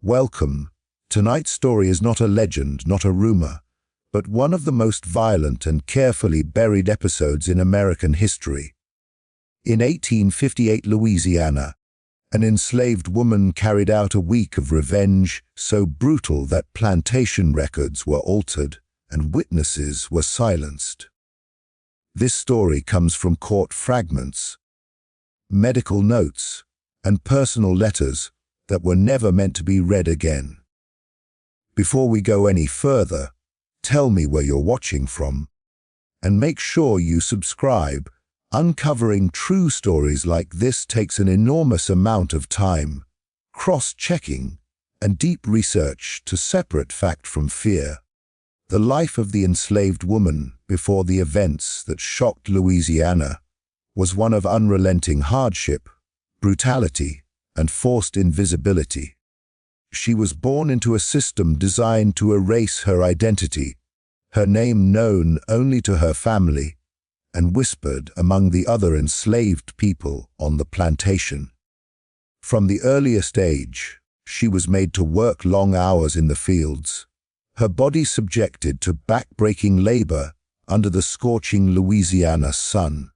Welcome. Tonight's story is not a legend, not a rumor, but one of the most violent and carefully buried episodes in American history. In 1858 Louisiana, an enslaved woman carried out a week of revenge so brutal that plantation records were altered and witnesses were silenced. This story comes from court fragments, medical notes, and personal letters that were never meant to be read again. Before we go any further, tell me where you're watching from, and make sure you subscribe. Uncovering true stories like this takes an enormous amount of time, cross-checking, and deep research to separate fact from fear. The life of the enslaved woman before the events that shocked Louisiana was one of unrelenting hardship, brutality, and forced invisibility. She was born into a system designed to erase her identity, her name known only to her family, and whispered among the other enslaved people on the plantation. From the earliest age, she was made to work long hours in the fields, her body subjected to back-breaking labor under the scorching Louisiana sun.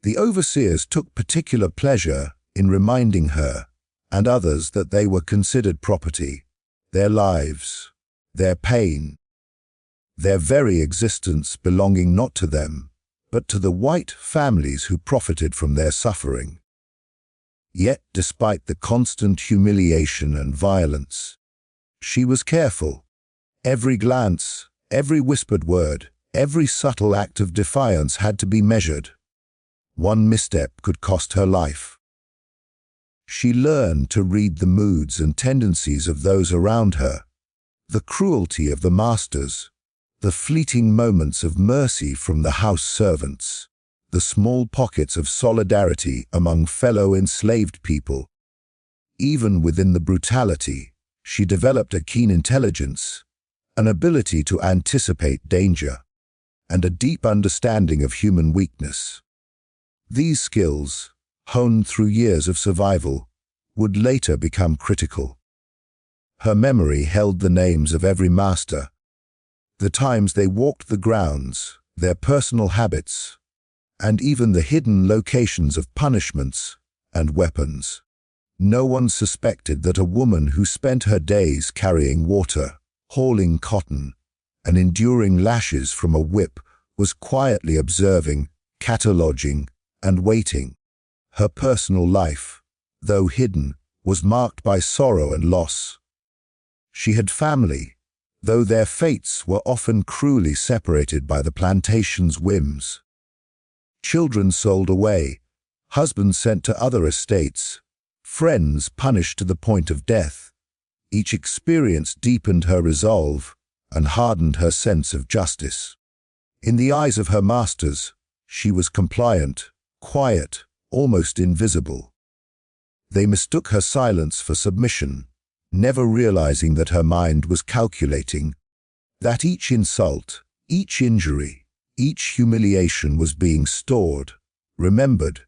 The overseers took particular pleasure in reminding her and others that they were considered property, their lives, their pain, their very existence belonging not to them, but to the white families who profited from their suffering. Yet, despite the constant humiliation and violence, she was careful. Every glance, every whispered word, every subtle act of defiance had to be measured. One misstep could cost her life. She learned to read the moods and tendencies of those around her, the cruelty of the masters, the fleeting moments of mercy from the house servants, the small pockets of solidarity among fellow enslaved people. Even within the brutality, she developed a keen intelligence, an ability to anticipate danger, and a deep understanding of human weakness. These skills, honed through years of survival, would later become critical. Her memory held the names of every master, the times they walked the grounds, their personal habits, and even the hidden locations of punishments and weapons. No one suspected that a woman who spent her days carrying water, hauling cotton, and enduring lashes from a whip was quietly observing, cataloging, and waiting. Her personal life, though hidden, was marked by sorrow and loss. She had family, though their fates were often cruelly separated by the plantation's whims. Children sold away, husbands sent to other estates, friends punished to the point of death. Each experience deepened her resolve and hardened her sense of justice. In the eyes of her masters, she was compliant, quiet, almost invisible. They mistook her silence for submission, never realizing that her mind was calculating, that each insult, each injury, each humiliation was being stored, remembered,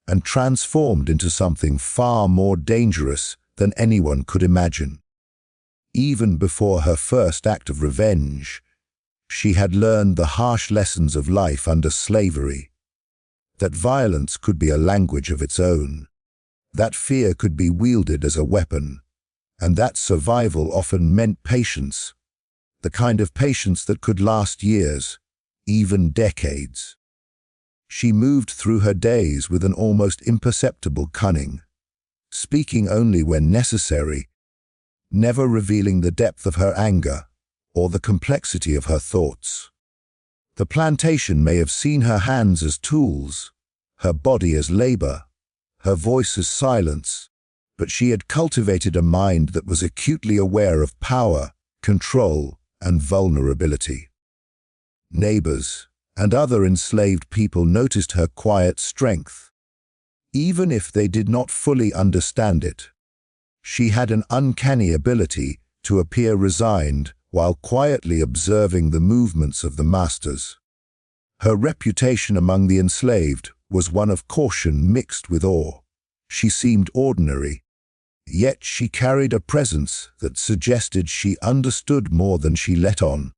and transformed into something far more dangerous than anyone could imagine. Even before her first act of revenge, she had learned the harsh lessons of life under slavery, that violence could be a language of its own, that fear could be wielded as a weapon, and that survival often meant patience, the kind of patience that could last years, even decades. She moved through her days with an almost imperceptible cunning, speaking only when necessary, never revealing the depth of her anger or the complexity of her thoughts. The plantation may have seen her hands as tools, her body as labor, her voice as silence, but she had cultivated a mind that was acutely aware of power, control, and vulnerability. Neighbors and other enslaved people noticed her quiet strength. Even if they did not fully understand it, she had an uncanny ability to appear resigned while quietly observing the movements of the masters. Her reputation among the enslaved was one of caution mixed with awe. She seemed ordinary, Yet she carried a presence that suggested she understood more than she let on.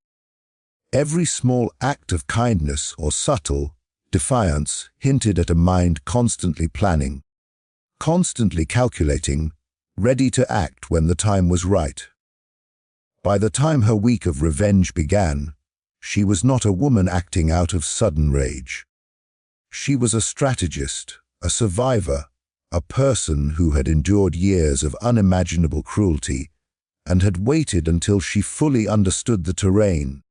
Every small act of kindness or subtle defiance hinted at a mind constantly planning, constantly calculating, ready to act when the time was right. By the time her week of revenge began, she was not a woman acting out of sudden rage. She was a strategist, a survivor, a person who had endured years of unimaginable cruelty and had waited until she fully understood the terrain,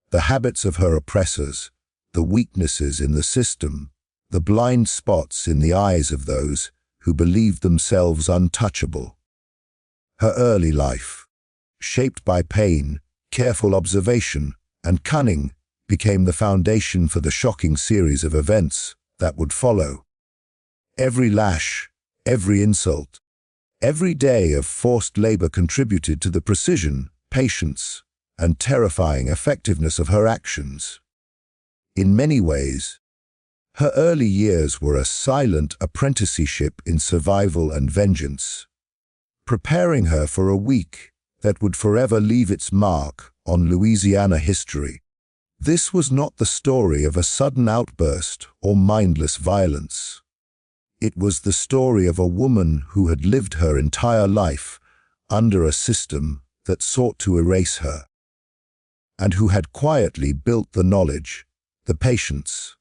the habits of her oppressors, the weaknesses in the system, the blind spots in the eyes of those who believed themselves untouchable. Her early life, shaped by pain, careful observation, and cunning, became the foundation for the shocking series of events that would follow. Every lash, every insult, every day of forced labor contributed to the precision, patience, and terrifying effectiveness of her actions. In many ways, her early years were a silent apprenticeship in survival and vengeance, preparing her for a week that would forever leave its mark on Louisiana history. This was not the story of a sudden outburst or mindless violence. It was the story of a woman who had lived her entire life under a system that sought to erase her, and who had quietly built the knowledge, the patience,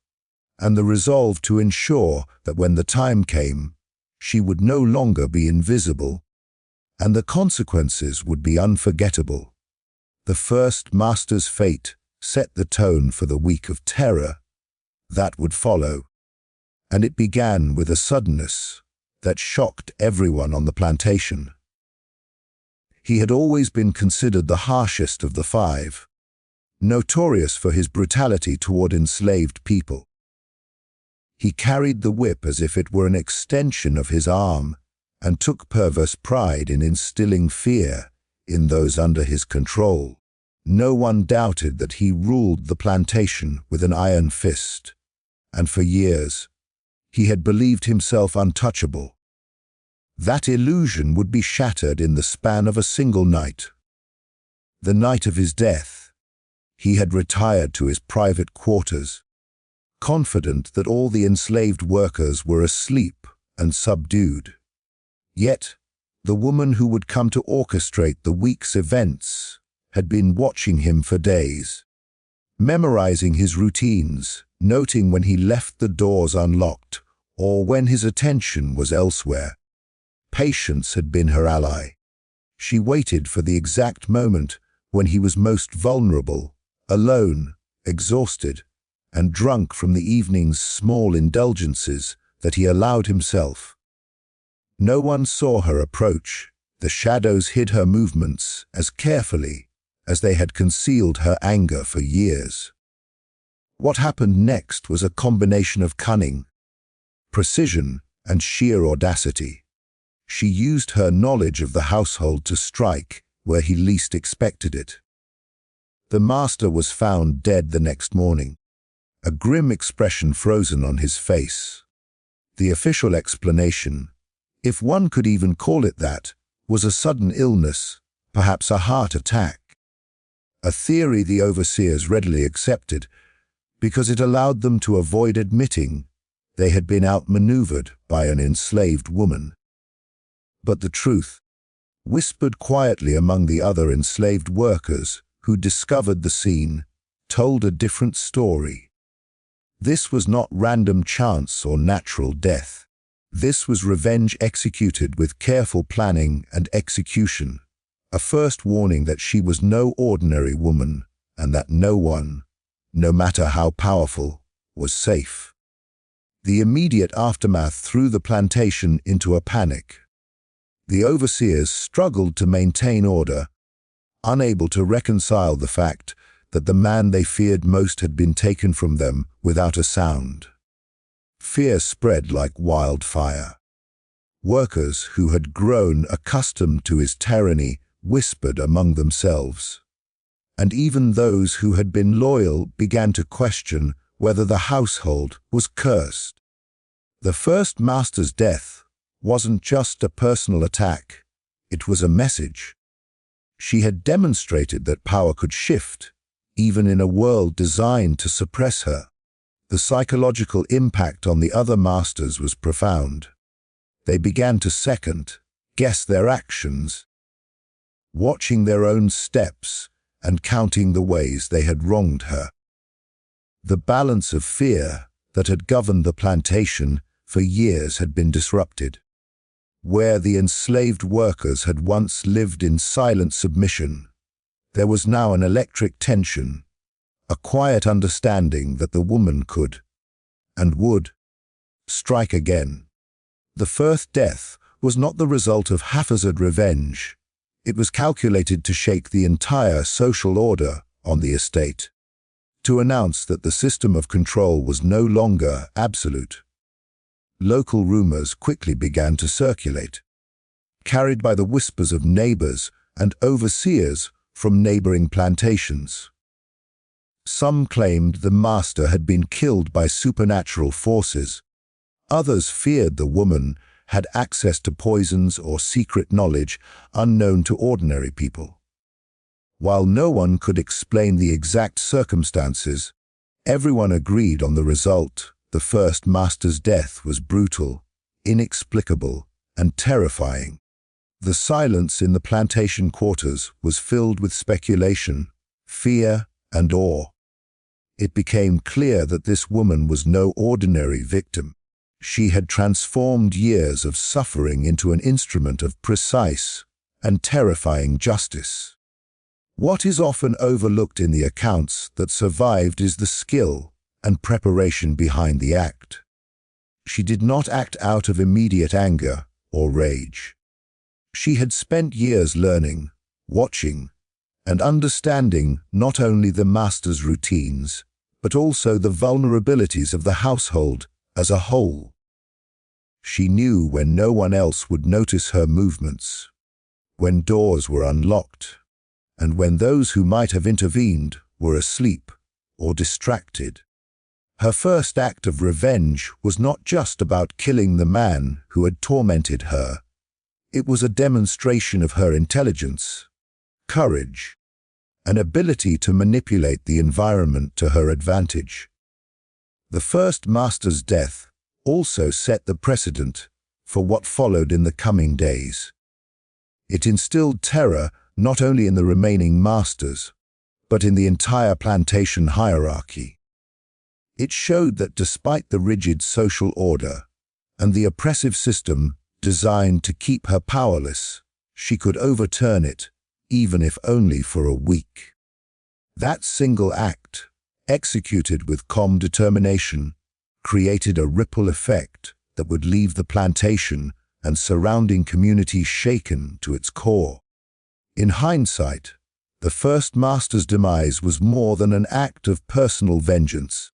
and the resolve to ensure that when the time came, she would no longer be invisible, and the consequences would be unforgettable. The first master's fate set the tone for the week of terror that would follow, and it began with a suddenness that shocked everyone on the plantation. He had always been considered the harshest of the five, notorious for his brutality toward enslaved people. He carried the whip as if it were an extension of his arm and took perverse pride in instilling fear in those under his control. No one doubted that he ruled the plantation with an iron fist, and for years, he had believed himself untouchable. That illusion would be shattered in the span of a single night. The night of his death, he had retired to his private quarters, confident that all the enslaved workers were asleep and subdued. Yet, the woman who would come to orchestrate the week's events had been watching him for days, memorizing his routines, noting when he left the doors unlocked or when his attention was elsewhere. Patience had been her ally. She waited for the exact moment when he was most vulnerable, alone, exhausted, and drunk from the evening's small indulgences that he allowed himself. No one saw her approach. The shadows hid her movements as carefully as they had concealed her anger for years. What happened next was a combination of cunning, precision, and sheer audacity. She used her knowledge of the household to strike where he least expected it. The master was found dead the next morning, a grim expression frozen on his face. The official explanation, if one could even call it that, was a sudden illness, perhaps a heart attack. A theory the overseers readily accepted because it allowed them to avoid admitting they had been outmaneuvered by an enslaved woman. But the truth, whispered quietly among the other enslaved workers who discovered the scene, told a different story. This was not random chance or natural death. This was revenge executed with careful planning and execution, a first warning that she was no ordinary woman and that no one, no matter how powerful, was safe. The immediate aftermath threw the plantation into a panic. The overseers struggled to maintain order, unable to reconcile the fact that the man they feared most had been taken from them without a sound. Fear spread like wildfire. Workers who had grown accustomed to his tyranny whispered among themselves, and even those who had been loyal began to question whether the household was cursed. The first master's death wasn't just a personal attack. It was a message. She had demonstrated that power could shift, even in a world designed to suppress her. The psychological impact on the other masters was profound. They began to second-guess their actions, watching their own steps and counting the ways they had wronged her. The balance of fear that had governed the plantation for years had been disrupted. Where the enslaved workers had once lived in silent submission, there was now an electric tension, a quiet understanding that the woman could, and would, strike again. The first death was not the result of haphazard revenge. It was calculated to shake the entire social order on the estate, to announce that the system of control was no longer absolute. Local rumors quickly began to circulate, carried by the whispers of neighbors and overseers from neighboring plantations. Some claimed the master had been killed by supernatural forces. Others feared the woman had access to poisons or secret knowledge unknown to ordinary people. While no one could explain the exact circumstances, everyone agreed on the result. The first master's death was brutal, inexplicable, and terrifying. The silence in the plantation quarters was filled with speculation, fear, and awe. It became clear that this woman was no ordinary victim. She had transformed years of suffering into an instrument of precise and terrifying justice. What is often overlooked in the accounts that survived is the skill and preparation behind the act. She did not act out of immediate anger or rage. She had spent years learning, watching, and understanding not only the master's routines, but also the vulnerabilities of the household as a whole. She knew when no one else would notice her movements, when doors were unlocked, and when those who might have intervened were asleep or distracted. Her first act of revenge was not just about killing the man who had tormented her. It was a demonstration of her intelligence, courage, and ability to manipulate the environment to her advantage. The first master's death also set the precedent for what followed in the coming days. It instilled terror not only in the remaining masters, but in the entire plantation hierarchy. It showed that despite the rigid social order and the oppressive system designed to keep her powerless, she could overturn it, even if only for a week. That single act, executed with calm determination, created a ripple effect that would leave the plantation and surrounding community shaken to its core. In hindsight, the first master's demise was more than an act of personal vengeance.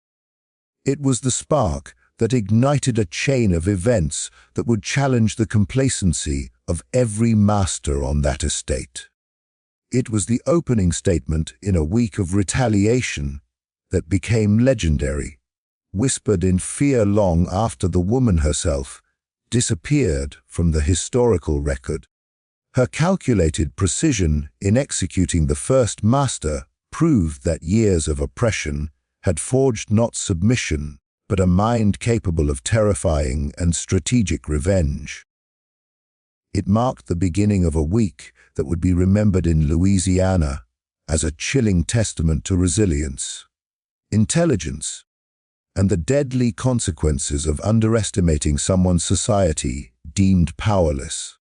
It was the spark that ignited a chain of events that would challenge the complacency of every master on that estate. It was the opening statement in a week of retaliation that became legendary, whispered in fear long after the woman herself disappeared from the historical record. Her calculated precision in executing the first master proved that years of oppression had forged not submission, but a mind capable of terrifying and strategic revenge. It marked the beginning of a week that would be remembered in Louisiana as a chilling testament to resilience, intelligence, and the deadly consequences of underestimating someone society deemed powerless.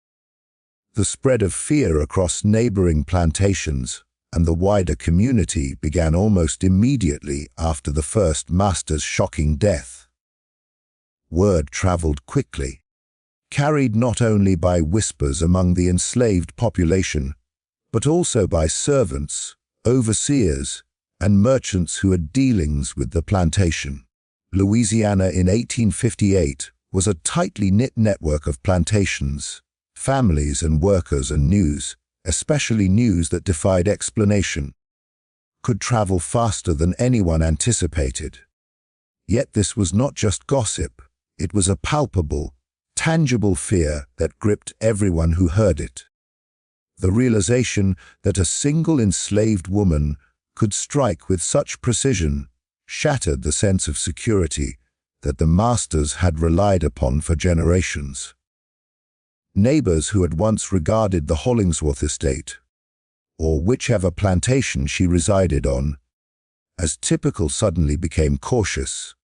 The spread of fear across neighboring plantations and the wider community began almost immediately after the first master's shocking death. Word traveled quickly, carried not only by whispers among the enslaved population, but also by servants, overseers, and merchants who had dealings with the plantation. Louisiana in 1858 was a tightly knit network of plantations, families and workers, and news, especially news that defied explanation, could travel faster than anyone anticipated. Yet this was not just gossip, it was a palpable, tangible fear that gripped everyone who heard it. The realization that a single enslaved woman could strike with such precision shattered the sense of security that the masters had relied upon for generations. Neighbors who had once regarded the Hollingsworth estate, or whichever plantation she resided on, as typical suddenly became cautious,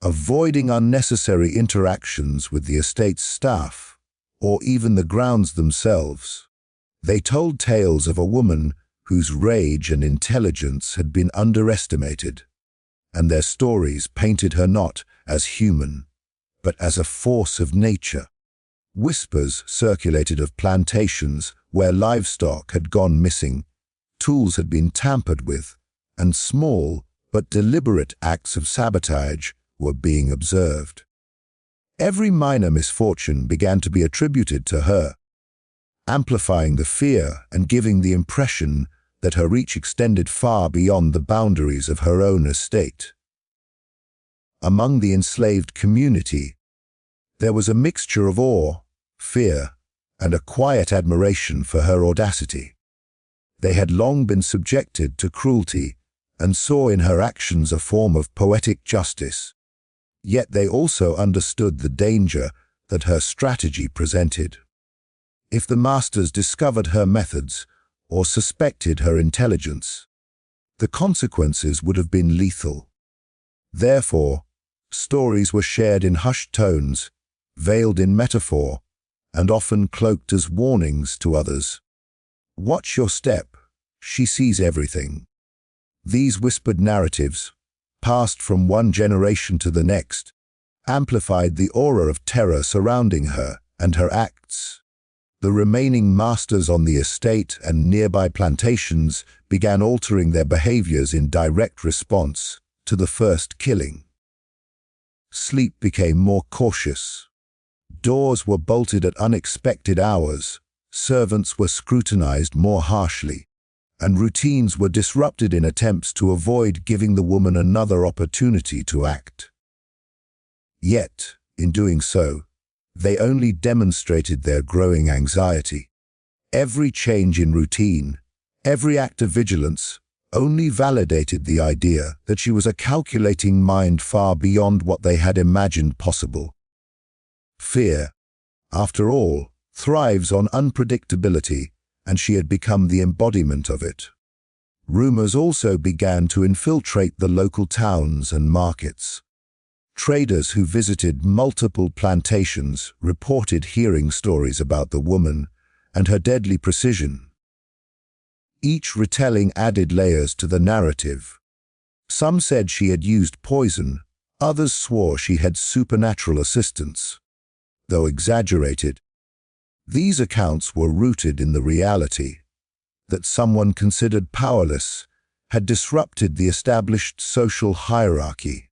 avoiding unnecessary interactions with the estate's staff, or even the grounds themselves. They told tales of a woman whose rage and intelligence had been underestimated, and their stories painted her not as human, but as a force of nature. Whispers circulated of plantations where livestock had gone missing, tools had been tampered with, and small but deliberate acts of sabotage were being observed. Every minor misfortune began to be attributed to her, amplifying the fear and giving the impression that her reach extended far beyond the boundaries of her own estate. Among the enslaved community, there was a mixture of awe, fear, and a quiet admiration for her audacity. They had long been subjected to cruelty and saw in her actions a form of poetic justice. Yet they also understood the danger that her strategy presented. If the masters discovered her methods or suspected her intelligence, the consequences would have been lethal. Therefore, stories were shared in hushed tones, veiled in metaphor, and often cloaked as warnings to others. Watch your step, she sees everything. These whispered narratives, passed from one generation to the next, amplified the aura of terror surrounding her and her acts. The remaining masters on the estate and nearby plantations began altering their behaviors in direct response to the first killing. Sleep became more cautious. Doors were bolted at unexpected hours, servants were scrutinized more harshly, and routines were disrupted in attempts to avoid giving the woman another opportunity to act. Yet, in doing so, they only demonstrated their growing anxiety. Every change in routine, every act of vigilance, only validated the idea that she was a calculating mind far beyond what they had imagined possible. Fear, after all, thrives on unpredictability, and she had become the embodiment of it. Rumors also began to infiltrate the local towns and markets. Traders who visited multiple plantations reported hearing stories about the woman and her deadly precision. Each retelling added layers to the narrative. Some said she had used poison, others swore she had supernatural assistance. Though exaggerated, these accounts were rooted in the reality that someone considered powerless had disrupted the established social hierarchy.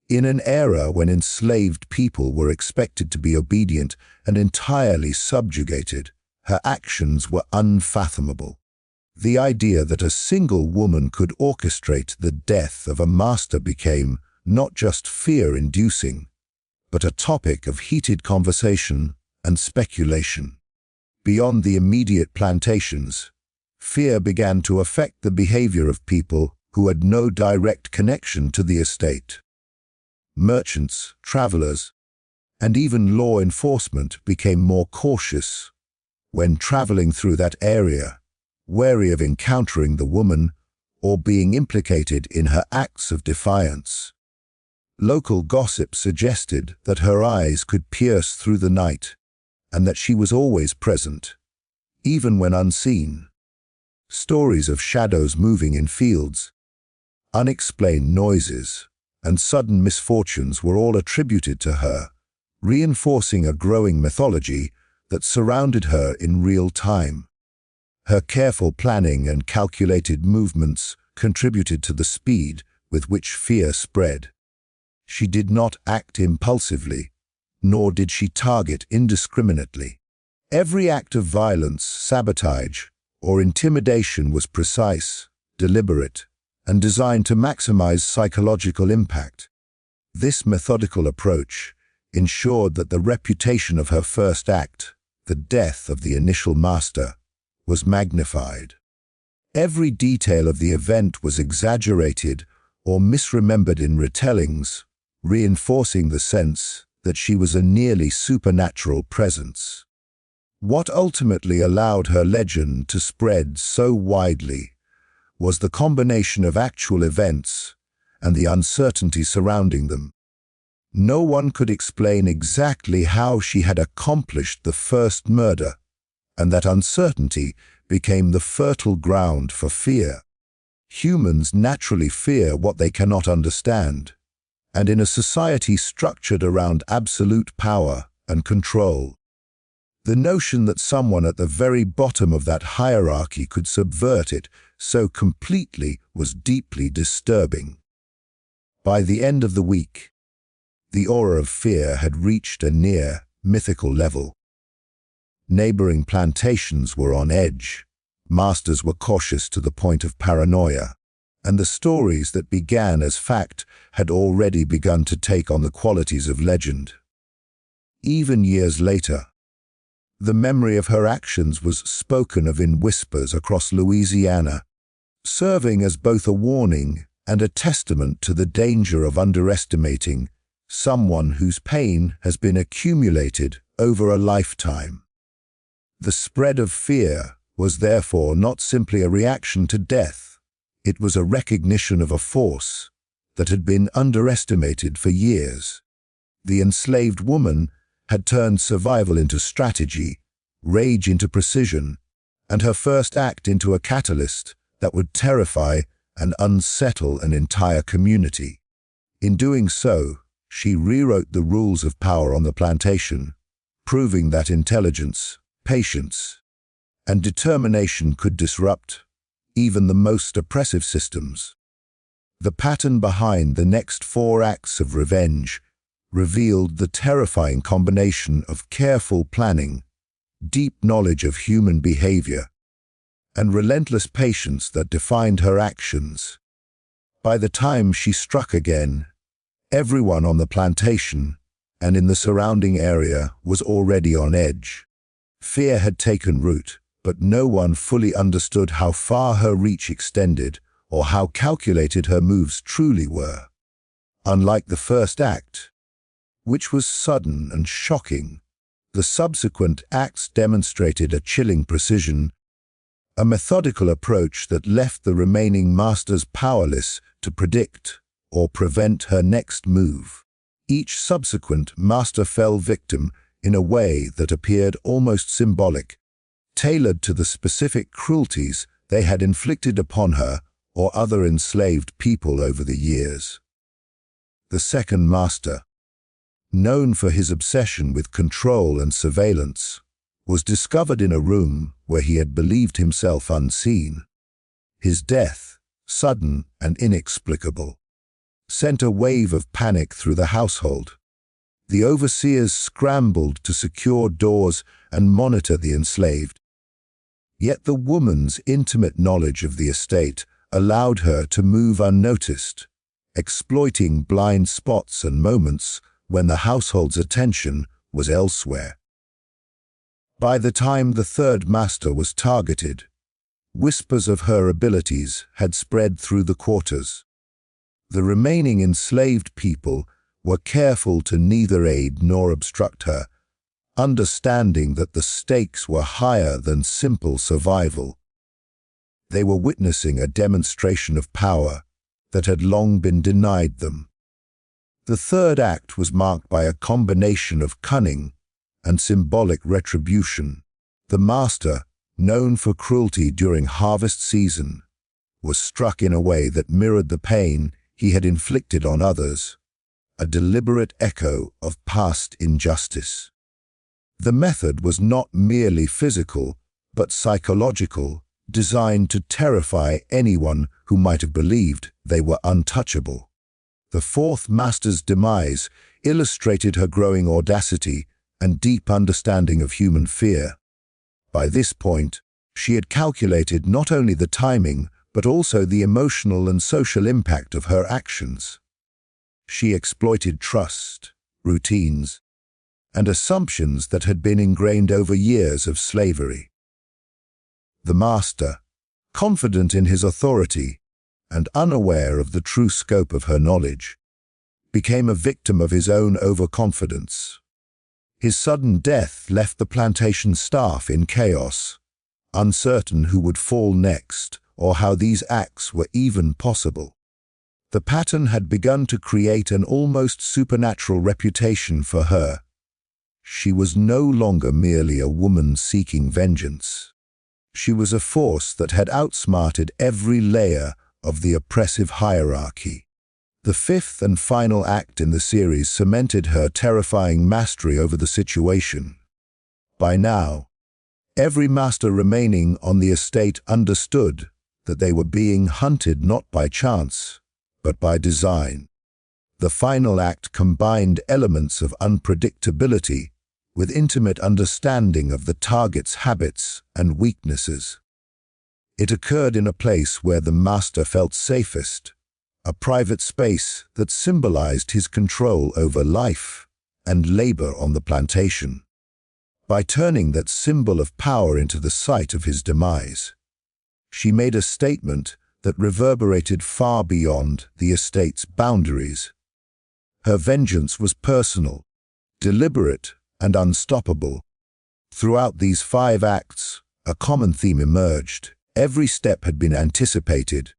In an era when enslaved people were expected to be obedient and entirely subjugated, her actions were unfathomable. The idea that a single woman could orchestrate the death of a master became not just fear-inducing, but a topic of heated conversation and speculation. Beyond the immediate plantations, fear began to affect the behavior of people who had no direct connection to the estate. Merchants, travelers, and even law enforcement became more cautious when traveling through that area, wary of encountering the woman or being implicated in her acts of defiance. Local gossip suggested that her eyes could pierce through the night and that she was always present, even when unseen. Stories of shadows moving in fields, unexplained noises, and sudden misfortunes were all attributed to her, reinforcing a growing mythology that surrounded her in real time. Her careful planning and calculated movements contributed to the speed with which fear spread. She did not act impulsively, nor did she target indiscriminately. Every act of violence, sabotage, or intimidation was precise, deliberate, and designed to maximize psychological impact. This methodical approach ensured that the reputation of her first act, the death of the initial master, was magnified. Every detail of the event was exaggerated or misremembered in retellings, reinforcing the sense that she was a nearly supernatural presence. What ultimately allowed her legend to spread so widely was the combination of actual events and the uncertainty surrounding them. No one could explain exactly how she had accomplished the first murder, and that uncertainty became the fertile ground for fear. Humans naturally fear what they cannot understand, and in a society structured around absolute power and control, the notion that someone at the very bottom of that hierarchy could subvert it so completely was deeply disturbing. By the end of the week, the aura of fear had reached a near mythical level. Neighboring plantations were on edge, masters were cautious to the point of paranoia, and the stories that began as fact had already begun to take on the qualities of legend. Even years later, the memory of her actions was spoken of in whispers across Louisiana, serving as both a warning and a testament to the danger of underestimating someone whose pain has been accumulated over a lifetime. The spread of fear was therefore not simply a reaction to death, it was a recognition of a force that had been underestimated for years. The enslaved woman had turned survival into strategy, rage into precision, and her first act into a catalyst that would terrify and unsettle an entire community. In doing so, she rewrote the rules of power on the plantation, proving that intelligence, patience, and determination could disrupt even the most oppressive systems. The pattern behind the next 4 acts of revenge revealed the terrifying combination of careful planning, deep knowledge of human behavior, and relentless patience that defined her actions. By the time she struck again, everyone on the plantation and in the surrounding area was already on edge. Fear had taken root, but no one fully understood how far her reach extended or how calculated her moves truly were. Unlike the first act, which was sudden and shocking, the subsequent acts demonstrated a chilling precision, a methodical approach that left the remaining masters powerless to predict or prevent her next move. Each subsequent master fell victim in a way that appeared almost symbolic, tailored to the specific cruelties they had inflicted upon her or other enslaved people over the years. The second master, known for his obsession with control and surveillance, was discovered in a room where he had believed himself unseen. His death, sudden and inexplicable, sent a wave of panic through the household. The overseers scrambled to secure doors and monitor the enslaved. Yet the woman's intimate knowledge of the estate allowed her to move unnoticed, exploiting blind spots and moments when the household's attention was elsewhere. By the time the third master was targeted, whispers of her abilities had spread through the quarters. The remaining enslaved people were careful to neither aid nor obstruct her, understanding that the stakes were higher than simple survival. They were witnessing a demonstration of power that had long been denied them. The third act was marked by a combination of cunning and symbolic retribution. The master, known for cruelty during harvest season, was struck in a way that mirrored the pain he had inflicted on others, a deliberate echo of past injustice. The method was not merely physical, but psychological, designed to terrify anyone who might have believed they were untouchable. The fourth master's demise illustrated her growing audacity and deep understanding of human fear. By this point, she had calculated not only the timing, but also the emotional and social impact of her actions. She exploited trust, routines, and assumptions that had been ingrained over years of slavery. The master, confident in his authority and unaware of the true scope of her knowledge, became a victim of his own overconfidence. His sudden death left the plantation staff in chaos, uncertain who would fall next or how these acts were even possible. The pattern had begun to create an almost supernatural reputation for her. She was no longer merely a woman seeking vengeance. She was a force that had outsmarted every layer of the oppressive hierarchy. The fifth and final act in the series cemented her terrifying mastery over the situation. By now, every master remaining on the estate understood that they were being hunted not by chance, but by design. The final act combined elements of unpredictability with intimate understanding of the target's habits and weaknesses. It occurred in a place where the master felt safest, a private space that symbolized his control over life and labor on the plantation. By turning that symbol of power into the site of his demise, she made a statement that reverberated far beyond the estate's boundaries. Her vengeance was personal, deliberate, and unstoppable. Throughout these 5 acts, a common theme emerged. Every step had been anticipated,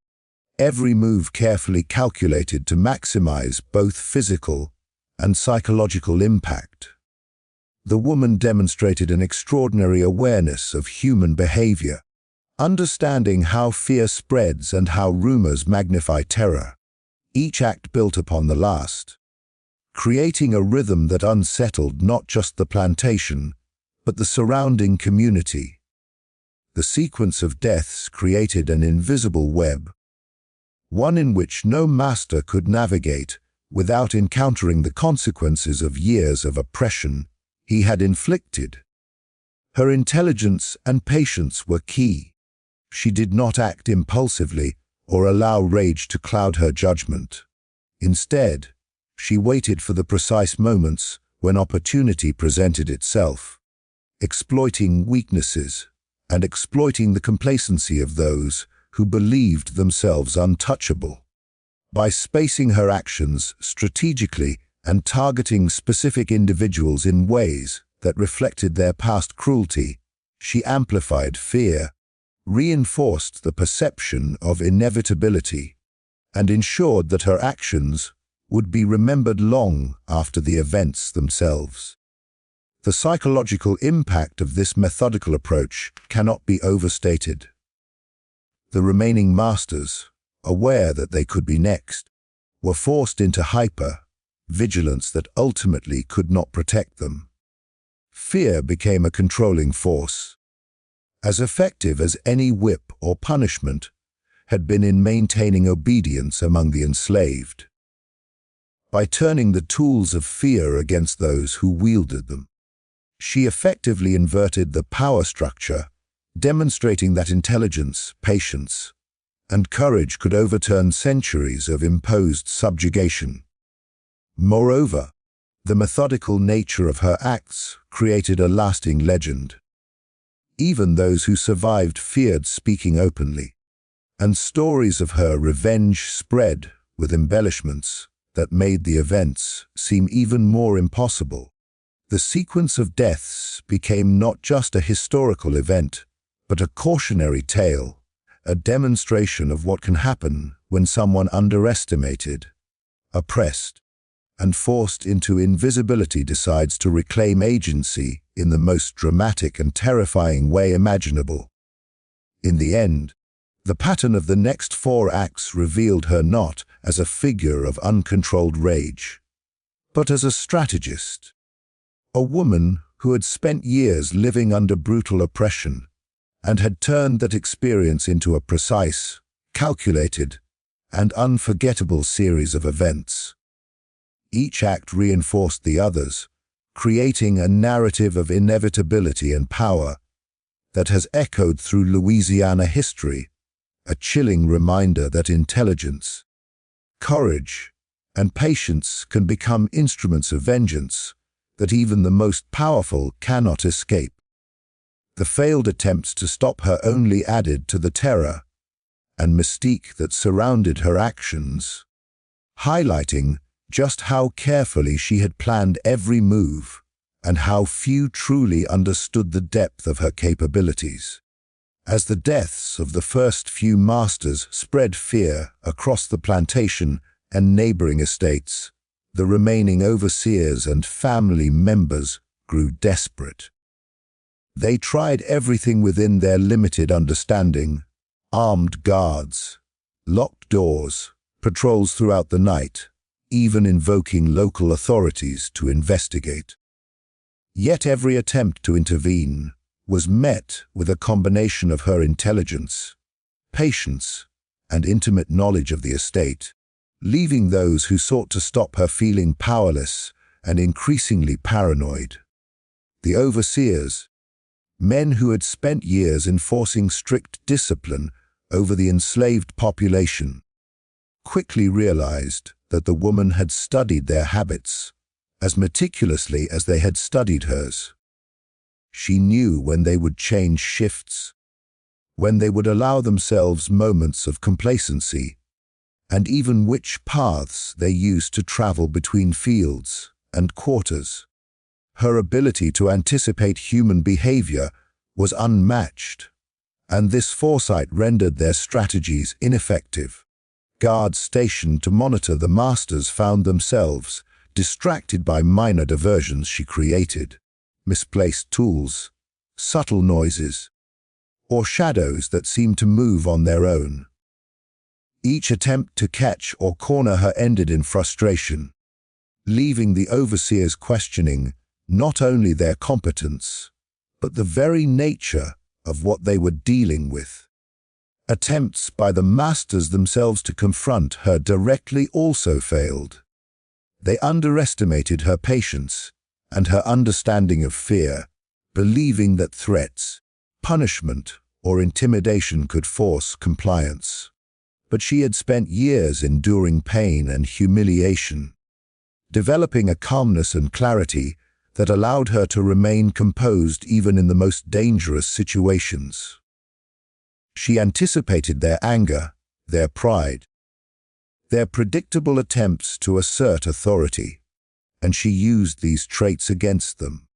every move carefully calculated to maximize both physical and psychological impact. The woman demonstrated an extraordinary awareness of human behavior, understanding how fear spreads and how rumors magnify terror. Each act built upon the last, creating a rhythm that unsettled not just the plantation, but the surrounding community. The sequence of deaths created an invisible web, one in which no master could navigate without encountering the consequences of years of oppression he had inflicted. Her intelligence and patience were key. She did not act impulsively or allow rage to cloud her judgment. Instead, she waited for the precise moments when opportunity presented itself, exploiting weaknesses and exploiting the complacency of those who believed themselves untouchable. By spacing her actions strategically and targeting specific individuals in ways that reflected their past cruelty, she amplified fear, reinforced the perception of inevitability, and ensured that her actions would be remembered long after the events themselves. The psychological impact of this methodical approach cannot be overstated. The remaining masters, aware that they could be next, were forced into hyper-vigilance that ultimately could not protect them. Fear became a controlling force, as effective as any whip or punishment had been in maintaining obedience among the enslaved. By turning the tools of fear against those who wielded them, she effectively inverted the power structure, demonstrating that intelligence, patience, and courage could overturn centuries of imposed subjugation. Moreover, the methodical nature of her acts created a lasting legend. Even those who survived feared speaking openly, and stories of her revenge spread with embellishments that made the events seem even more impossible. The sequence of deaths became not just a historical event, but a cautionary tale, a demonstration of what can happen when someone underestimated, oppressed, and forced into invisibility decides to reclaim agency in the most dramatic and terrifying way imaginable. In the end, the pattern of the next 4 acts revealed her not as a figure of uncontrolled rage, but as a strategist, a woman who had spent years living under brutal oppression and had turned that experience into a precise, calculated, and unforgettable series of events. Each act reinforced the others, creating a narrative of inevitability and power that has echoed through Louisiana history, a chilling reminder that intelligence, courage, and patience can become instruments of vengeance that even the most powerful cannot escape. The failed attempts to stop her only added to the terror and mystique that surrounded her actions, highlighting just how carefully she had planned every move and how few truly understood the depth of her capabilities. As the deaths of the first few masters spread fear across the plantation and neighboring estates, the remaining overseers and family members grew desperate. They tried everything within their limited understanding: armed guards, locked doors, patrols throughout the night, even invoking local authorities to investigate. Yet every attempt to intervene was met with a combination of her intelligence, patience, and intimate knowledge of the estate, leaving those who sought to stop her feeling powerless and increasingly paranoid. The overseers, men who had spent years enforcing strict discipline over the enslaved population, quickly realized that the woman had studied their habits as meticulously as they had studied hers. She knew when they would change shifts, when they would allow themselves moments of complacency, and even which paths they used to travel between fields and quarters. Her ability to anticipate human behavior was unmatched, and this foresight rendered their strategies ineffective. Guards stationed to monitor the masters found themselves distracted by minor diversions she created: misplaced tools, subtle noises, or shadows that seemed to move on their own. Each attempt to catch or corner her ended in frustration, leaving the overseers questioning not only their competence, but the very nature of what they were dealing with. Attempts by the masters themselves to confront her directly also failed. They underestimated her patience and her understanding of fear, believing that threats, punishment, or intimidation could force compliance. But she had spent years enduring pain and humiliation, developing a calmness and clarity that allowed her to remain composed even in the most dangerous situations. She anticipated their anger, their pride, their predictable attempts to assert authority, and she used these traits against them.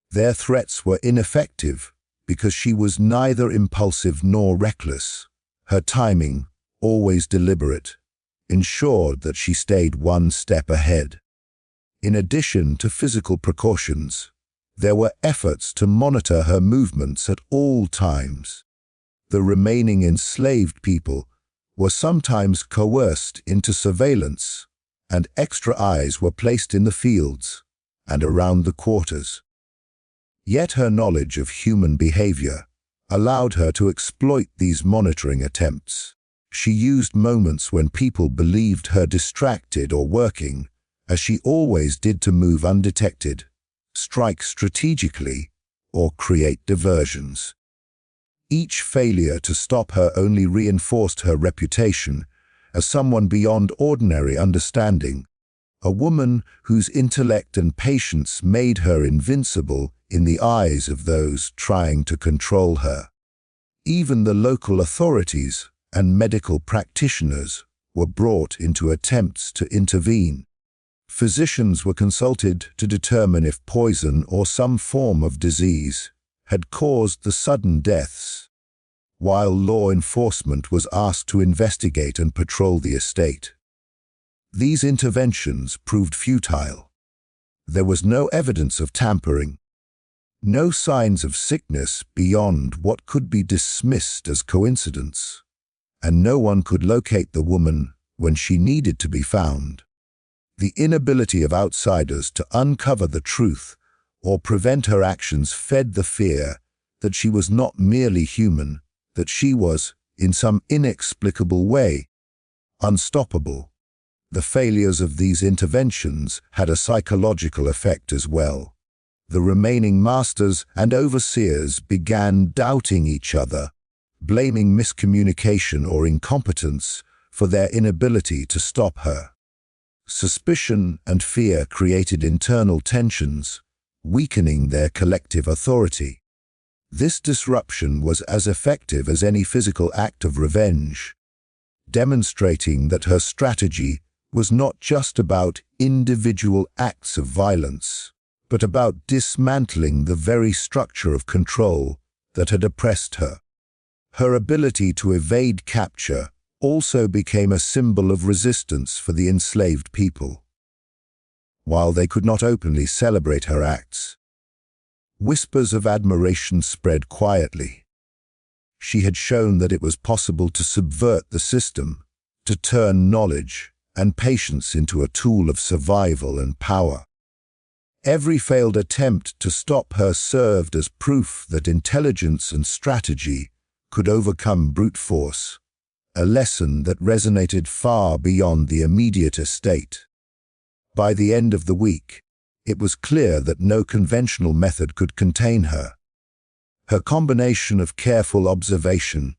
Their threats were ineffective because she was neither impulsive nor reckless. Her timing, always deliberate, ensured that she stayed one step ahead. In addition to physical precautions, there were efforts to monitor her movements at all times. The remaining enslaved people were sometimes coerced into surveillance, and extra eyes were placed in the fields and around the quarters. Yet her knowledge of human behavior allowed her to exploit these monitoring attempts. She used moments when people believed her distracted or working, as she always did, to move undetected, strike strategically, or create diversions. Each failure to stop her only reinforced her reputation as someone beyond ordinary understanding, a woman whose intellect and patience made her invincible in the eyes of those trying to control her. Even the local authorities and medical practitioners were brought into attempts to intervene. Physicians were consulted to determine if poison or some form of disease had caused the sudden deaths, while law enforcement was asked to investigate and patrol the estate. These interventions proved futile. There was no evidence of tampering, no signs of sickness beyond what could be dismissed as coincidence, and no one could locate the woman when she needed to be found. The inability of outsiders to uncover the truth or prevent her actions fed the fear that she was not merely human, that she was, in some inexplicable way, unstoppable. The failures of these interventions had a psychological effect as well. The remaining masters and overseers began doubting each other, blaming miscommunication or incompetence for their inability to stop her. Suspicion and fear created internal tensions, weakening their collective authority. This disruption was as effective as any physical act of revenge, demonstrating that her strategy was not just about individual acts of violence, but about dismantling the very structure of control that had oppressed her. Her ability to evade capture also became a symbol of resistance for the enslaved people. While they could not openly celebrate her acts, whispers of admiration spread quietly. She had shown that it was possible to subvert the system, to turn knowledge and patience into a tool of survival and power. Every failed attempt to stop her served as proof that intelligence and strategy could overcome brute force, a lesson that resonated far beyond the immediate estate. By the end of the week, it was clear that no conventional method could contain her. Her combination of careful observation,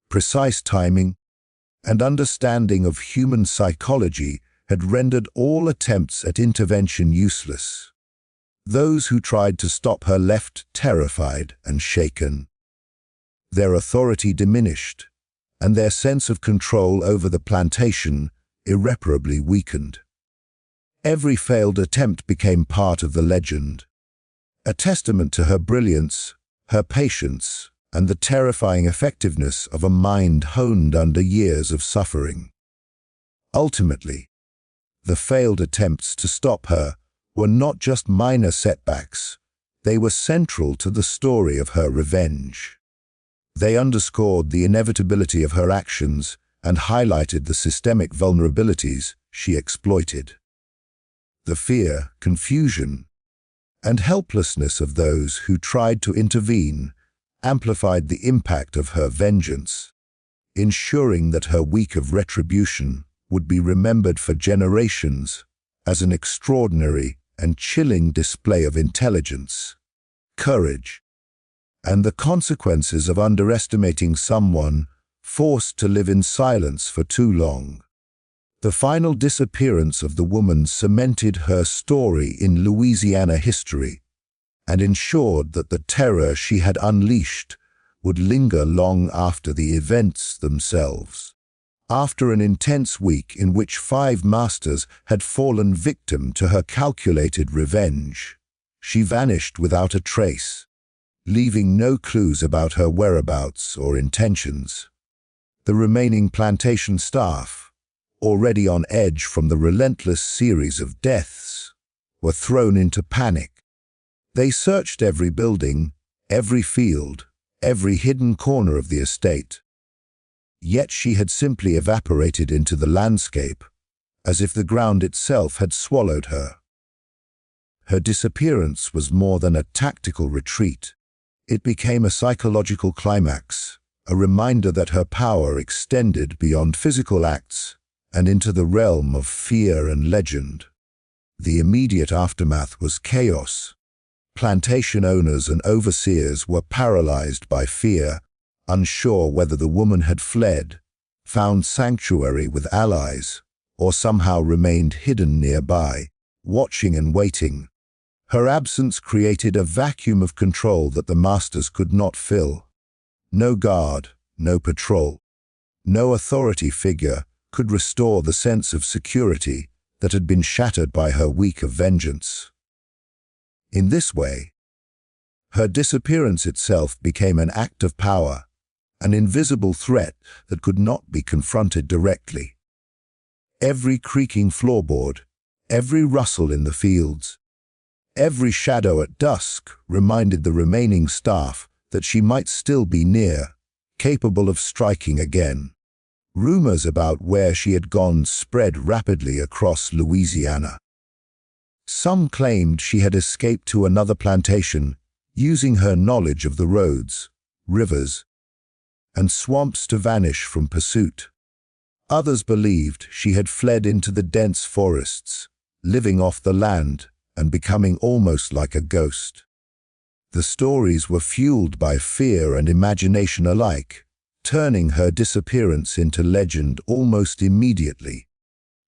precise timing, and understanding of human psychology had rendered all attempts at intervention useless. Those who tried to stop her left terrified and shaken. Their authority diminished, and their sense of control over the plantation irreparably weakened. Every failed attempt became part of the legend, a testament to her brilliance, her patience, and the terrifying effectiveness of a mind honed under years of suffering. Ultimately, the failed attempts to stop her were not just minor setbacks, they were central to the story of her revenge. They underscored the inevitability of her actions and highlighted the systemic vulnerabilities she exploited. The fear, confusion, and helplessness of those who tried to intervene amplified the impact of her vengeance, ensuring that her week of retribution would be remembered for generations as an extraordinary and chilling display of intelligence, courage, and the consequences of underestimating someone forced to live in silence for too long. The final disappearance of the woman cemented her story in Louisiana history and ensured that the terror she had unleashed would linger long after the events themselves. After an intense week in which 5 masters had fallen victim to her calculated revenge, she vanished without a trace, leaving no clues about her whereabouts or intentions. The remaining plantation staff, already on edge from the relentless series of deaths, were thrown into panic. They searched every building, every field, every hidden corner of the estate. Yet she had simply evaporated into the landscape, as if the ground itself had swallowed her. Her disappearance was more than a tactical retreat. It became a psychological climax, a reminder that her power extended beyond physical acts and into the realm of fear and legend. The immediate aftermath was chaos. Plantation owners and overseers were paralyzed by fear, unsure whether the woman had fled, found sanctuary with allies, or somehow remained hidden nearby, watching and waiting. Her absence created a vacuum of control that the masters could not fill. No guard, no patrol, no authority figure could restore the sense of security that had been shattered by her week of vengeance. In this way, her disappearance itself became an act of power, an invisible threat that could not be confronted directly. Every creaking floorboard, every rustle in the fields, every shadow at dusk reminded the remaining staff that she might still be near, capable of striking again. Rumors about where she had gone spread rapidly across Louisiana. Some claimed she had escaped to another plantation, using her knowledge of the roads, rivers, and swamps to vanish from pursuit. Others believed she had fled into the dense forests, living off the land and becoming almost like a ghost. The stories were fueled by fear and imagination alike, turning her disappearance into legend almost immediately.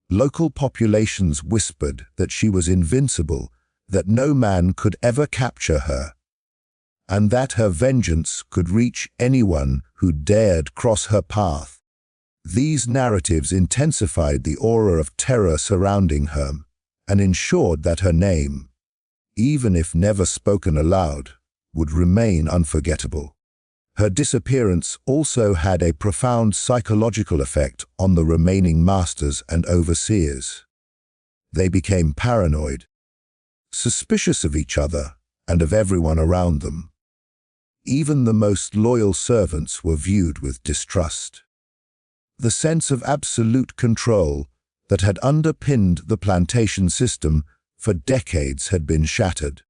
Local populations whispered that she was invincible, that no man could ever capture her. and that her vengeance could reach anyone who dared cross her path. These narratives intensified the aura of terror surrounding her and ensured that her name, even if never spoken aloud, would remain unforgettable. Her disappearance also had a profound psychological effect on the remaining masters and overseers. They became paranoid, suspicious of each other and of everyone around them. Even the most loyal servants were viewed with distrust. The sense of absolute control that had underpinned the plantation system for decades had been shattered.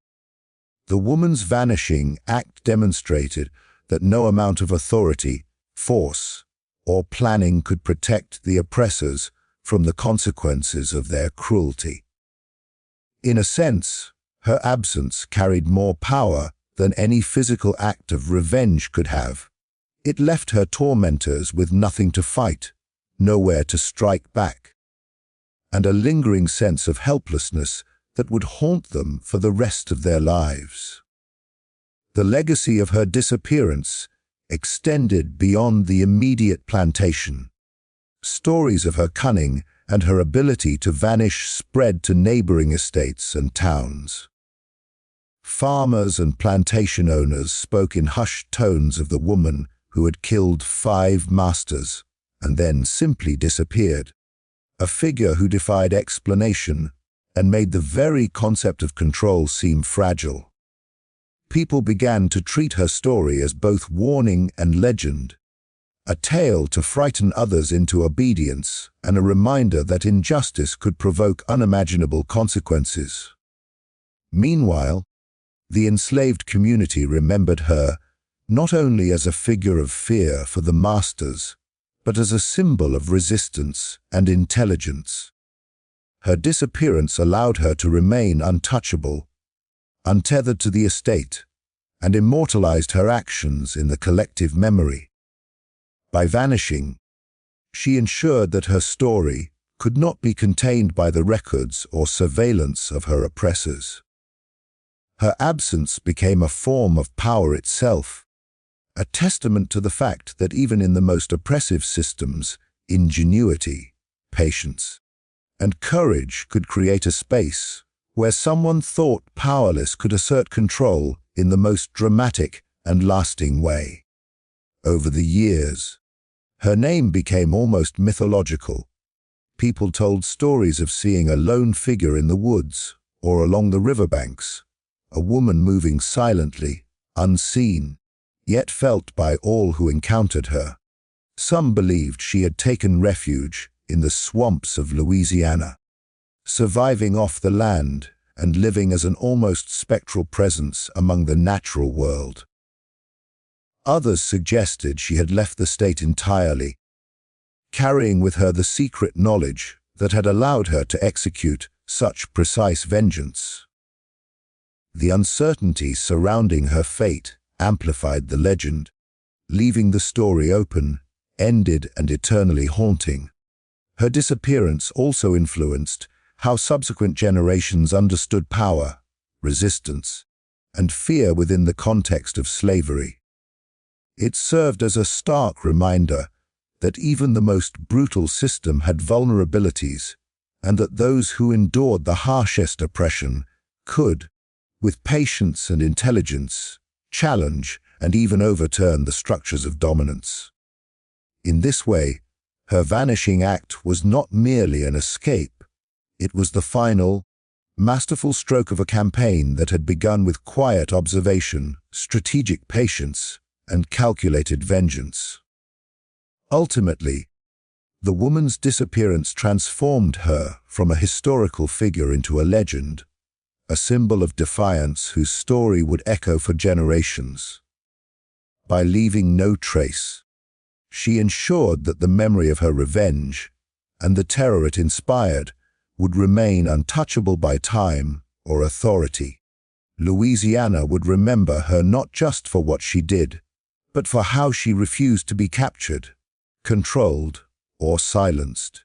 The woman's vanishing act demonstrated that no amount of authority, force, or planning could protect the oppressors from the consequences of their cruelty. In a sense, her absence carried more power than any physical act of revenge could have. It left her tormentors with nothing to fight, nowhere to strike back, and a lingering sense of helplessness that would haunt them for the rest of their lives. The legacy of her disappearance extended beyond the immediate plantation. Stories of her cunning and her ability to vanish spread to neighboring estates and towns. Farmers and plantation owners spoke in hushed tones of the woman who had killed 5 masters and then simply disappeared, a figure who defied explanation and made the very concept of control seem fragile. People began to treat her story as both warning and legend, a tale to frighten others into obedience and a reminder that injustice could provoke unimaginable consequences. Meanwhile, the enslaved community remembered her not only as a figure of fear for the masters, but as a symbol of resistance and intelligence. Her disappearance allowed her to remain untouchable, untethered to the estate, and immortalized her actions in the collective memory. By vanishing, she ensured that her story could not be contained by the records or surveillance of her oppressors. Her absence became a form of power itself, a testament to the fact that even in the most oppressive systems, ingenuity, patience, and courage could create a space where someone thought powerless could assert control in the most dramatic and lasting way. Over the years, her name became almost mythological. People told stories of seeing a lone figure in the woods or along the riverbanks, a woman moving silently, unseen, yet felt by all who encountered her. Some believed she had taken refuge in the swamps of Louisiana, surviving off the land and living as an almost spectral presence among the natural world. Others suggested she had left the state entirely, carrying with her the secret knowledge that had allowed her to execute such precise vengeance. The uncertainty surrounding her fate amplified the legend, leaving the story open-ended and eternally haunting. Her disappearance also influenced how subsequent generations understood power, resistance, and fear within the context of slavery. It served as a stark reminder that even the most brutal system had vulnerabilities, and that those who endured the harshest oppression could, with patience and intelligence, challenge and even overturn the structures of dominance. In this way, her vanishing act was not merely an escape. It was the final, masterful stroke of a campaign that had begun with quiet observation, strategic patience, and calculated vengeance. Ultimately, the woman's disappearance transformed her from a historical figure into a legend, a symbol of defiance whose story would echo for generations. By leaving no trace, she ensured that the memory of her revenge and the terror it inspired would remain untouchable by time or authority. Louisiana would remember her not just for what she did, but for how she refused to be captured, controlled, or silenced.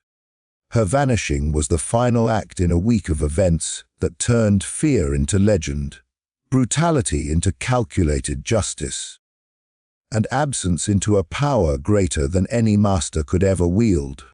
Her vanishing was the final act in a week of events that turned fear into legend, brutality into calculated justice, and absence into a power greater than any master could ever wield.